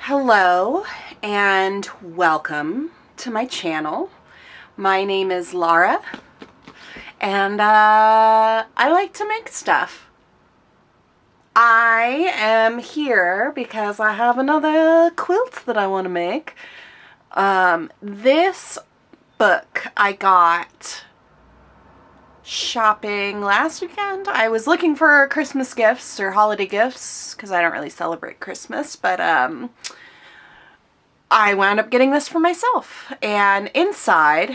Hello and welcome to my channel. My name is Laura and I like to make stuff. I am here because I have another quilt that I want to make. This book I got shopping last weekend. I was looking for Christmas gifts or holiday gifts because I don't really celebrate Christmas, but I wound up getting this for myself. And inside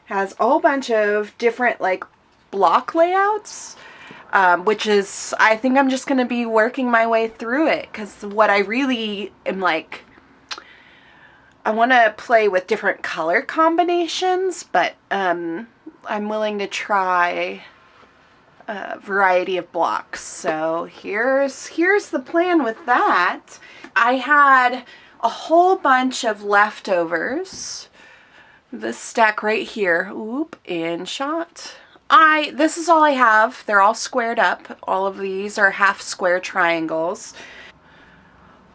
has a whole bunch of different like block layouts, which is, I think I'm just going to be working my way through it because what I really am like, I want to play with different color combinations, but I'm willing to try a variety of blocks. So here's the plan with that. I had a whole bunch of leftovers. This stack right here, oop, in shot. This is all I have. They're all squared up. All of these are half square triangles.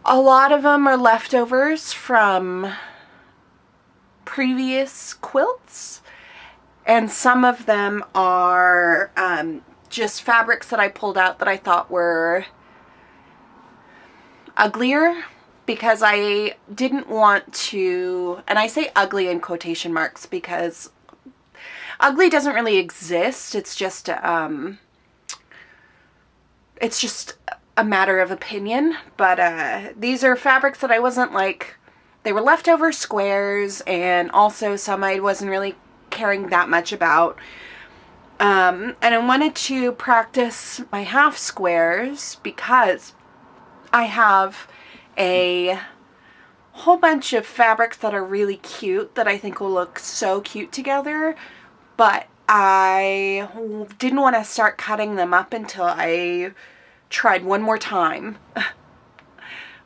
A lot of them are leftovers from previous quilts, and some of them are just fabrics that I pulled out that I thought were uglier because I didn't want to, and I say ugly in quotation marks because ugly doesn't really exist. It's just a matter of opinion. But these are fabrics that I wasn't like, they were leftover squares, and also some I wasn't really caring that much about. And I wanted to practice my half squares because I have a whole bunch of fabrics that are really cute that I think will look so cute together, but I didn't want to start cutting them up until I tried one more time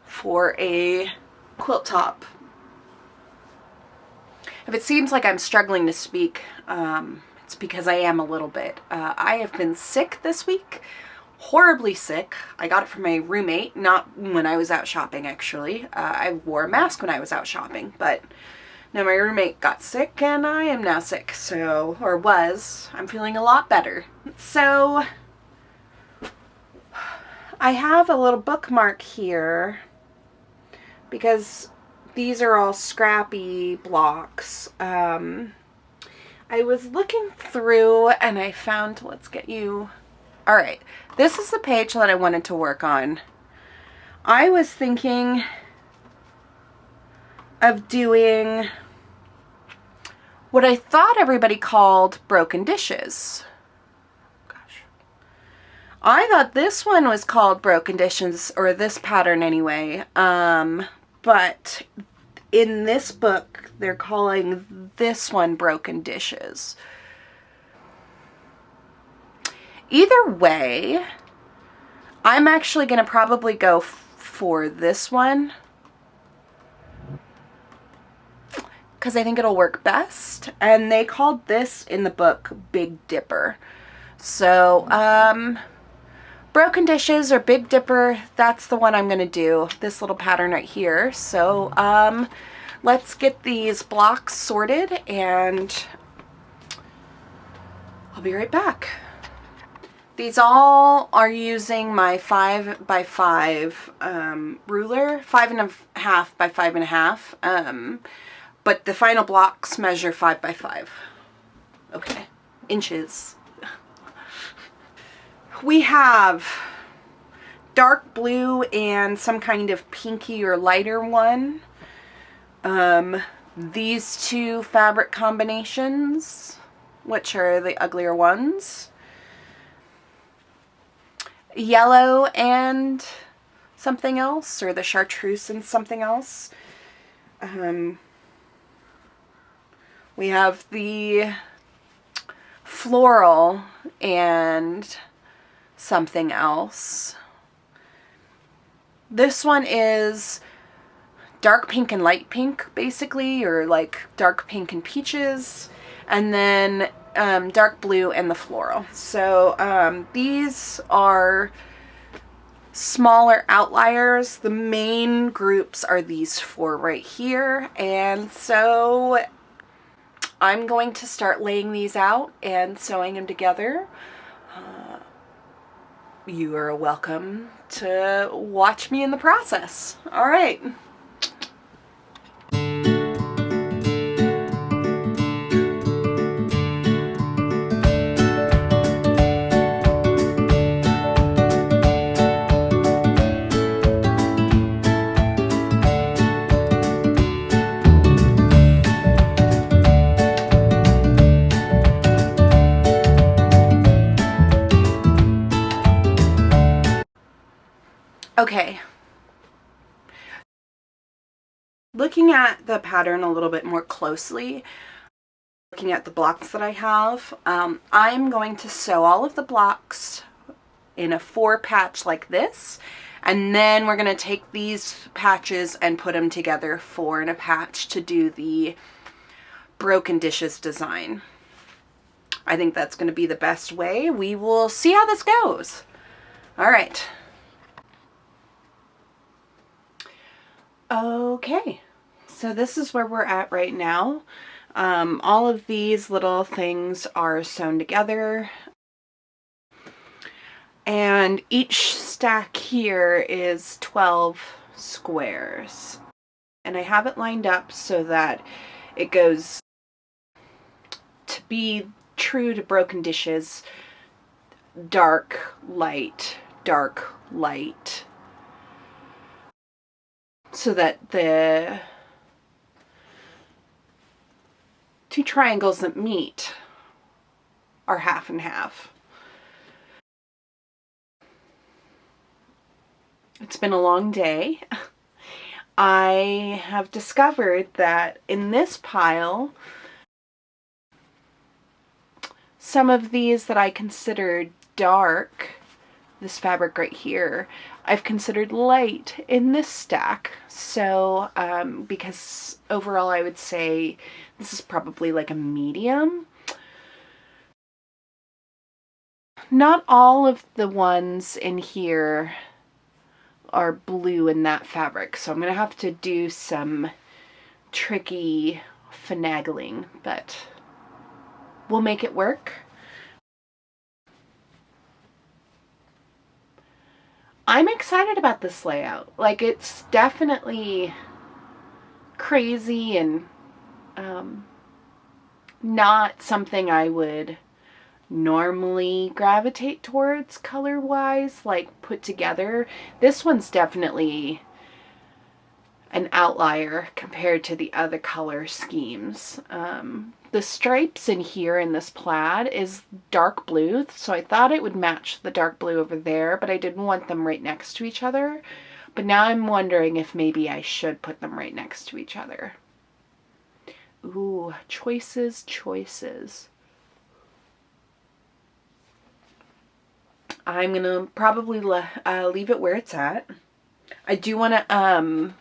for a quilt top. If it seems like I'm struggling to speak, it's because I am a little bit. I have been sick this week. Horribly sick. I got it from my roommate, not when I was out shopping actually. I wore a mask when I was out shopping, but now my roommate got sick and I am now sick, so, or was. I'm feeling a lot better. So, I have a little bookmark here because these are all scrappy blocks. I was looking through and I found, let's get you... Alright, this is the page that I wanted to work on. I was thinking of doing what I thought everybody called broken dishes. Gosh. I thought this one was called broken dishes, or this pattern anyway, but in this book they're calling this one broken dishes. Either way, I'm actually going to probably go for this one because I think it'll work best. And they called this in the book Big Dipper. So, broken dishes or Big Dipper, that's the one I'm going to do. This little pattern right here. So, let's get these blocks sorted and I'll be right back. These all are using my 5x5 ruler, 5.5 by 5.5, but the final blocks measure 5x5. Okay, inches. We have dark blue and some kind of pinky or lighter one. These two fabric combinations, which are the uglier ones. Yellow and something else, or the chartreuse and something else. We have the floral and something else. This one is dark pink and light pink, basically, or like dark pink and peaches, and then dark blue and the floral. So these are smaller outliers. The main groups are these 4 right here, and so I'm going to start laying these out and sewing them together. You are welcome to watch me in the process. All right. Okay. Looking at the pattern a little bit more closely, looking at the blocks that I have, I'm going to sew all of the blocks in a 4 patch like this, and then we're going to take these patches and put them together 4 in a patch to do the broken dishes design. I think that's going to be the best way. We will see how this goes. All right. Okay, so this is where we're at right now. All of these little things are sewn together, and each stack here is 12 squares. And I have it lined up so that it goes, to be true to broken dishes, dark, light, dark, light, so that the 2 triangles that meet are half and half. It's been a long day. I have discovered that in this pile, some of these that I considered dark, this fabric right here, I've considered light in this stack. So because overall I would say this is probably like a medium. Not all of the ones in here are blue in that fabric, so I'm gonna have to do some tricky finagling, but we'll make it work. I'm excited about this layout. Like, it's definitely crazy and not something I would normally gravitate towards color-wise, like put together. This one's definitely an outlier compared to the other color schemes. The stripes in here in this plaid is dark blue, so I thought it would match the dark blue over there, but I didn't want them right next to each other. But now I'm wondering if maybe I should put them right next to each other. Ooh, choices, choices. I'm gonna probably leave it where it's at. I do want to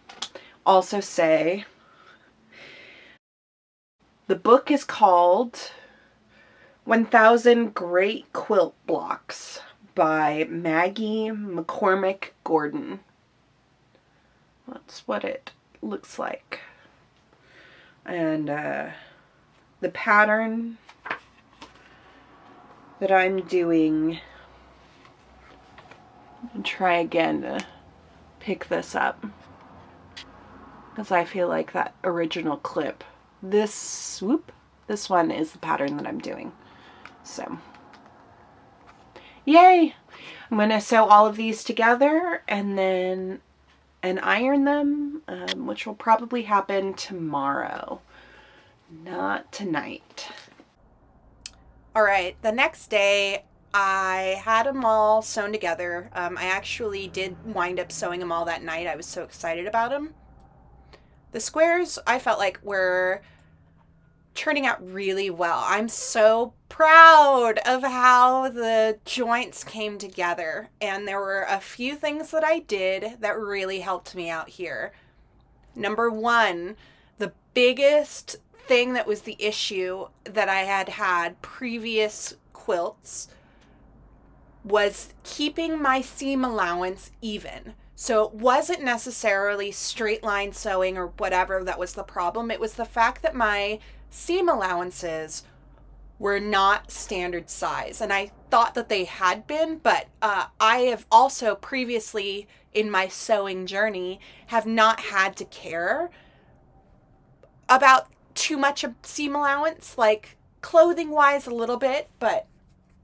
also say the book is called 1000 Great Quilt Blocks by Maggie McCormick Gordon. That's what it looks like. And the pattern that I'm doing, I'll try again to pick this up, because I feel like that original clip, this one is the pattern that I'm doing. So yay! I'm going to sew all of these together and iron them, which will probably happen tomorrow, not tonight. All right, the next day I had them all sewn together. I actually did wind up sewing them all that night. I was so excited about them. The squares I felt like were turning out really well. I'm so proud of how the joints came together, and there were a few things that I did that really helped me out here. Number one, the biggest thing that was the issue that I had previous quilts was keeping my seam allowance even. So it wasn't necessarily straight line sewing or whatever that was the problem. It was the fact that my seam allowances were not standard size. And I thought that they had been, but I have also previously in my sewing journey have not had to care about too much of seam allowance, like clothing wise a little bit, but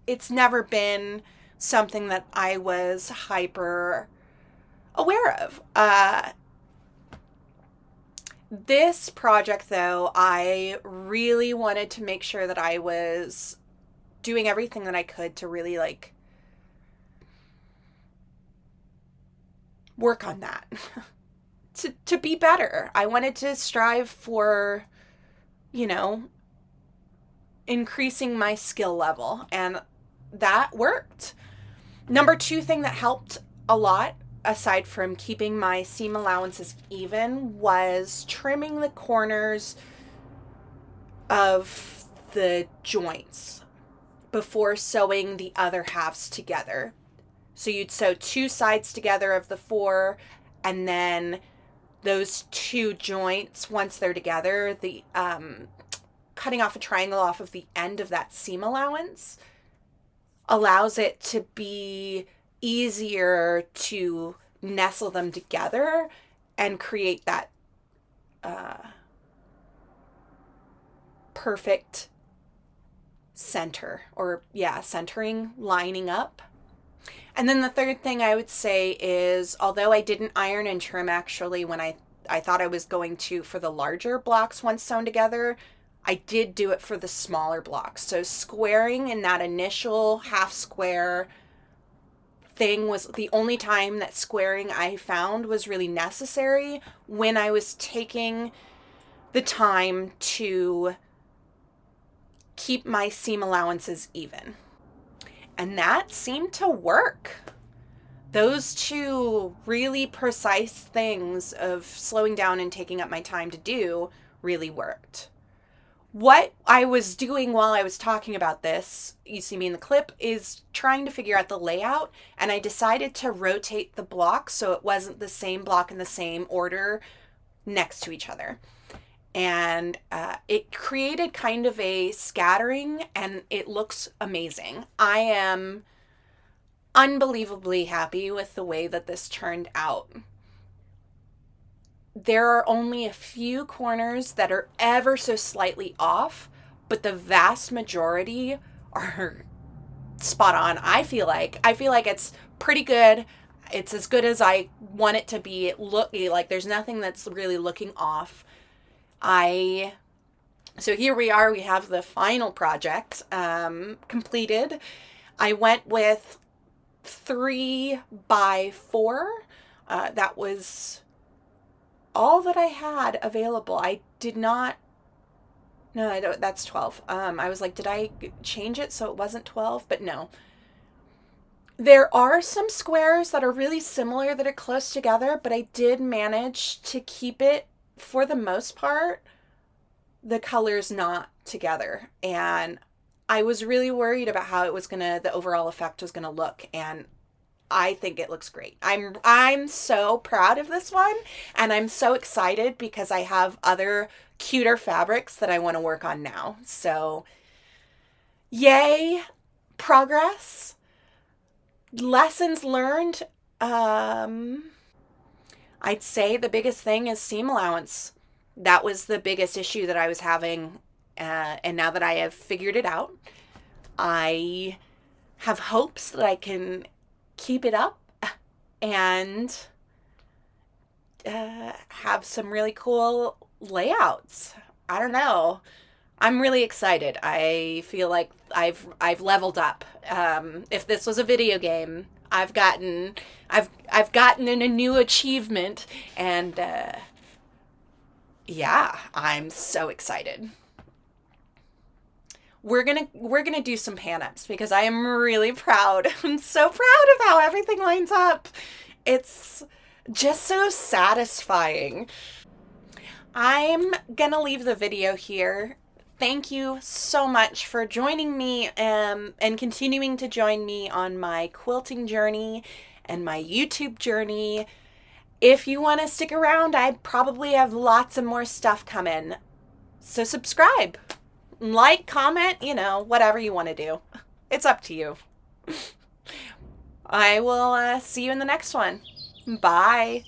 it's never been something that I was hyper aware of. This project, though, I really wanted to make sure that I was doing everything that I could to really, like, work on that. to be better. I wanted to strive for, you know, increasing my skill level, and that worked. Number 2 thing that helped a lot, aside from keeping my seam allowances even, was trimming the corners of the joints before sewing the other halves together. So you'd sew 2 sides together of the 4, and then those 2 joints, once they're together, the cutting off a triangle off of the end of that seam allowance allows it to be easier to nestle them together and create that perfect center, or centering, lining up. And then the third thing I would say is, although I didn't iron and trim actually when I thought I was going to for the larger blocks once sewn together, I did do it for the smaller blocks. So squaring in that initial half square thing was the only time that squaring I found was really necessary, when I was taking the time to keep my seam allowances even. And that seemed to work. Those 2 really precise things of slowing down and taking up my time to do really worked. What I was doing while I was talking about this, you see me in the clip, is trying to figure out the layout, and I decided to rotate the blocks so it wasn't the same block in the same order next to each other. And it created kind of a scattering, and it looks amazing. I am unbelievably happy with the way that this turned out. There are only a few corners that are ever so slightly off, but the vast majority are spot on. I feel like it's pretty good. It's as good as I want it to be. It look like there's nothing that's really looking off. So here we are, we have the final project completed. I went with 3 by 4. That was all that I had available. I did not, no, that's 12. I was like, did I change it so it wasn't 12? But no. There are some squares that are really similar that are close together, but I did manage to keep it, for the most part, the colors not together. And I was really worried about how it was the overall effect was gonna look, and I think it looks great. I'm so proud of this one, and I'm so excited because I have other cuter fabrics that I want to work on now. So yay, progress, lessons learned. I'd say the biggest thing is seam allowance. That was the biggest issue that I was having, and now that I have figured it out, I have hopes that I can keep it up and have some really cool layouts. I don't know. I'm really excited. I feel like I've leveled up. If this was a video game, I've gotten in a new achievement, and yeah, I'm so excited. We're gonna do some pan-ups because I am really proud. I'm so proud of how everything lines up. It's just so satisfying. I'm gonna leave the video here. thank you so much for joining me and continuing to join me on my quilting journey and my YouTube journey. If you want to stick around, I probably have lots of more stuff coming. So subscribe, like, comment, whatever you want to do. It's up to you. I will see you in the next one. Bye.